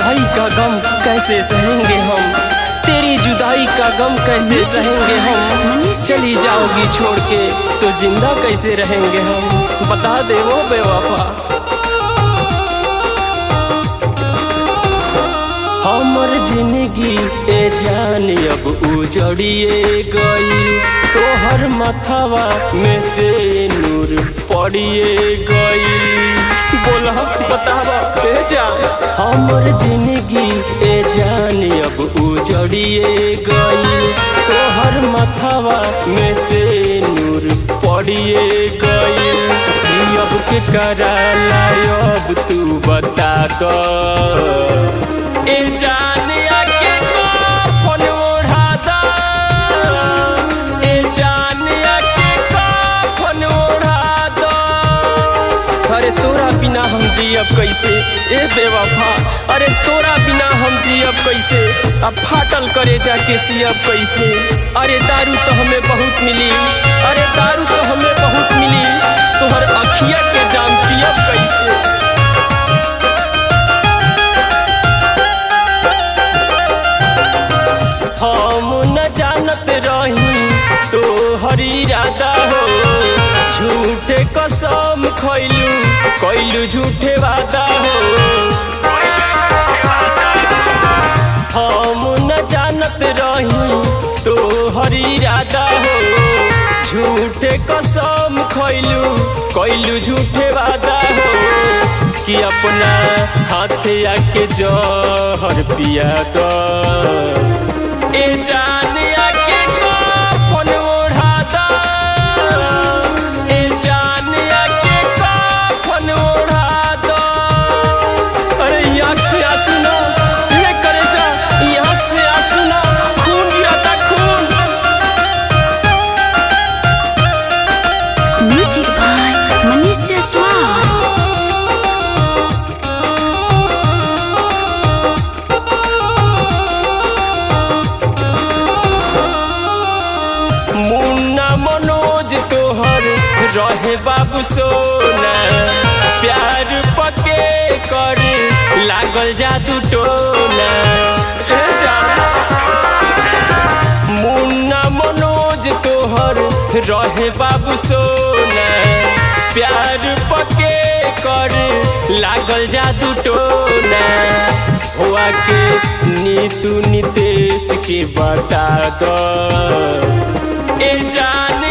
जुदाई का गम कैसे सहेंगे हम, तेरी जुदाई का गम कैसे सहेंगे हम। चली जाओगी छोड़ के तो जिंदा कैसे रहेंगे हम, बता दे वो बेवफा। हमर जिंदगी ए जान अब उजड़िए गई, तोहर मथवा में से नूर पड़िए गई। बोला बतावा ए जान, हमर जिंदगी ए जान अब उजड़िए गई, तोहर मथवा में से नूर पड़िए गई। जियब के कराला अब तू बता दो ए जान, आके कफन ओढ़ा दा ए जान, आके कफन ओढ़ा दा। अरे तोरा बिना हम जियब कैसे ए बेवफा, अरे तोरा बिना हम जियब कैसे, अब फाटल करे जाके सियब कैसे। अरे दारू तो हमें बहुत मिली, अरे दारू तो हमें बहुत मिली, तोहर अखिया के जाम पियब कैसे। हम न जानत रही तो हरी इरादा हो, झूठे कसम खैलू कैलू झूठे वादा हो। हम न जानत रही तो हरी इरादा हो, झूठे कसम खैलू कैलू झूठे वादा हो। कि अपना हाथ आके जहर पिया दो ए जान, आके कफन ओढ़ा दा ए जान, आके कफन ओढ़ा दा। अरे आँख से आंसू ना ये करे जा, आँख से आंसू ना, खून गिराता खून। Music by Manish Jaiswal. मुन्ना मनोज तोहर रहे बाबू सोना, प्यार पके कर लागल जादू टोना ए जान। मुन्ना मनोज तोहर रहे बाबू सोना, प्यार पके कर लागल जादू टोना। हुआ के नीतू नितेश के बता दो ए जान,